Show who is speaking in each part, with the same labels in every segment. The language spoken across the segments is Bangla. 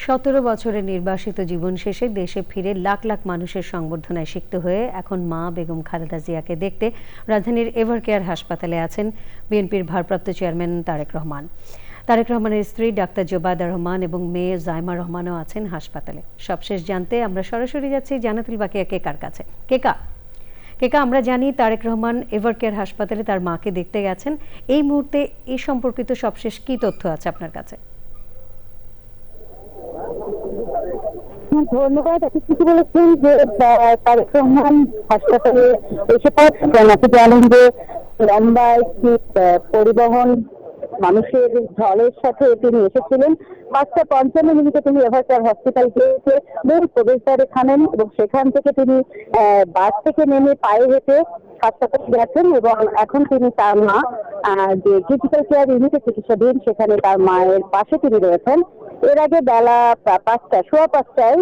Speaker 1: 17 বছরের নির্বাসিত জীবন শেষে দেশে ফিরে লাখ লাখ মানুষের সংবর্ধনায় সিক্ত হয়ে এখন মা বেগম খালেদা জিয়াকে দেখতে রাজধানীর এভারকেয়ার হাসপাতালে আছেন বিএনপির ভারপ্রাপ্ত চেয়ারম্যান তারেক রহমান। তারেক রহমানের স্ত্রী ডাক্তার জোবায়দা রহমান এবং মেয়ে জাইমা রহমানও আছেন হাসপাতালে। সবশেষ জানতে আমরা সরাসরি যাচ্ছি জান্নাতুল বাকিয়া কেকার কাছে। কেকা, আমরা জানি তারেক রহমান এভারকেয়ার হাসপাতালে তার মাকে দেখতে গেছেন। এই মুহূর্তে এই সম্পর্কিত সবশেষ কি তথ্য আছে আপনার কাছে?
Speaker 2: ধন্যবাদ। আপনি ঠিকই বলেছেন যে তারেক রহমান হাসপাতালে এসে পৌঁছেছেন। আপনি জানেন যে লম্বা একটি পরিবহন মানুষের ঢলের সাথে তিনি এসেছিলেন। 5:55 তিনি এভারকেয়ার হসপিটাল গিয়ে মূল প্রবেশদ্বারে থামেন এবং সেখান থেকে তিনি বাস থেকে নেমে পায়ে হেঁটে হাসপাতালে গেছেন এবং এখন তিনি তার মা যে ক্রিটিক্যাল কেয়ার ইউনিটে চিকিৎসাধীন, সেখানে তার মায়ের পাশে তিনি রয়েছেন। এর আগে বেলা 5টায়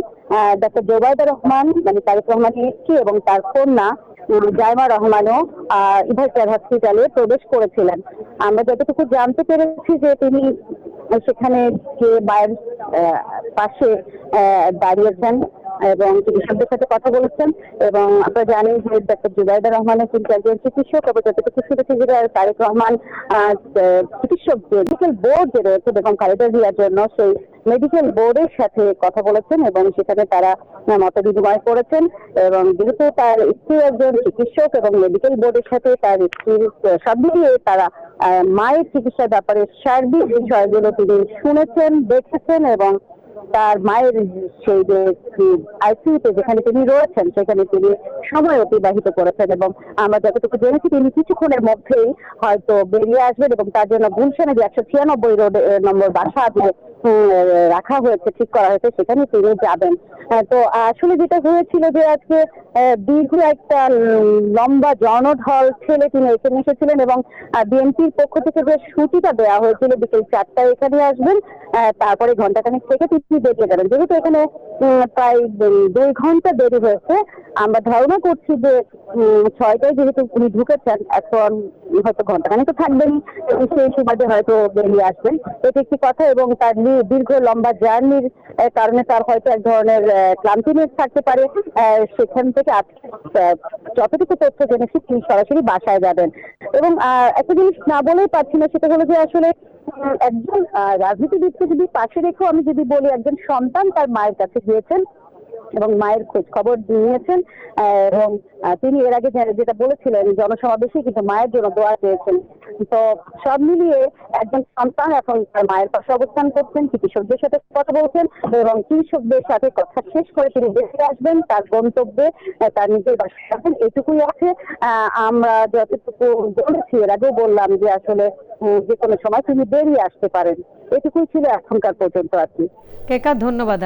Speaker 2: ডাক্তার জোবায়দা রহমান মানে তারেক রহমানের স্ত্রী এবং তার কন্যা জাইমা রহমানও এভারকেয়ার হসপিটালে প্রবেশ করেছিলেন। আমরা যতটুকু জানতে পেরেছি যে তিনি সেখানে গিয়ে মায়ের পাশে দাঁড়িয়েছেন এবং চিকিৎসকদের সাথে কথা বলেছেন। এবং আমরা জানি যে ডাক্তার জুবাইদা রহমানের কিন্তু একজন চিকিৎসক এবং যতটুকু শুনেছি যে তারেক রহমান চিকিৎসক যে মেডিকেল বোর্ড যে রয়েছে বেগম খালেদা জিয়ার জন্য, সেই মেডিকেল বোর্ডের সাথে কথা বলেছেন এবং সেখানে তারা মত বিনিময় করেছেন। এবং যেহেতু তার স্ত্রী একজন চিকিৎসক এবং মেডিকেল বোর্ডের সাথে তার স্ত্রীর সব মিলিয়ে তারা মায়ের চিকিৎসার ব্যাপারে সার্বিক বিষয়গুলো তিনি শুনেছেন, দেখেছেন এবং তার মায়ের সেই যে আইসিইউতে যেখানে তিনি রয়েছেন সেখানে তিনি সময় অতিবাহিত করেছেন। এবং আমরা যতটুকু জেনেছি তিনি কিছুক্ষণের মধ্যেই হয়তো বেরিয়ে আসবেন এবং তার জন্য গুলশানে যে 196 রোড নম্বর বাসা রাখা হয়েছে, ঠিক করা হয়েছে, সেখানে তিনি যাবেন। তো আসলে যেটা হয়েছিল যে আজকে দীর্ঘ একটা লম্বা জনঢল ঠেলে তিনি এখানে এসেছিলেন এবং বিএনপির পক্ষ থেকে যে ছুটিটা দেওয়া হয়েছিল বিকেল 4টায় এখানে আসবেন, তারপরে ঘন্টাখানেক থেকে তিনি বেরিয়ে যাবেন। যেহেতু এখানে প্রায় 2 ঘন্টা দেরি হয়েছে, আমরা ধারণা করছি যে 6টায় যেহেতু উনি ঢুকেছেন, এখন হয়তো ঘন্টাখানেক তো থাকবেন, সেই সুবাদে হয়তো বেরিয়ে আসবেন, এটা একটি কথা। এবং তার দীর্ঘ লম্বা জার্নির কারণে তার হয়তো এক ধরনের ক্লান্তিনেস থাকতে পারে। সেখান থেকে যতটুকু তথ্য জেনেছি তিনি সরাসরি বাসায় যাবেন। এবং একটা জিনিস না বলেই পারছি না, সেটা হলো যে আসলে একজন রাজনীতিবিদকে যদি পাশে রেখেও আমি যদি বলি, একজন সন্তান তার মায়ের কাছে গিয়েছেন এবং মায়ের খোঁজ খবর নিয়েছেন এবং তিনি এর আগে যেটা বলেছিলেন জনসমাবেশে কিন্তু মায়ের জন্য দোয়া চেয়েছেন। তো সব মিলিয়ে একজন সন্তান এখন তার মায়ের পাশে অবস্থান করছেন, চিকিৎসকদের সাথে কথা বলছেন এবং চিকিৎসকদের সাথে কথা শেষ করে তিনি বেরিয়ে আসবেন তার গন্তব্যে, তার নিজের বাসায় আসবেন, এটুকুই আছে। আমরা যতটুকু বলেছি, এর আগেও বললাম যে আসলে যে কোনো সময় তিনি বেরিয়ে আসতে পারেন, এটুকুই ছিল এখনকার পর্যন্ত আর কি।
Speaker 1: কেকা, ধন্যবাদ।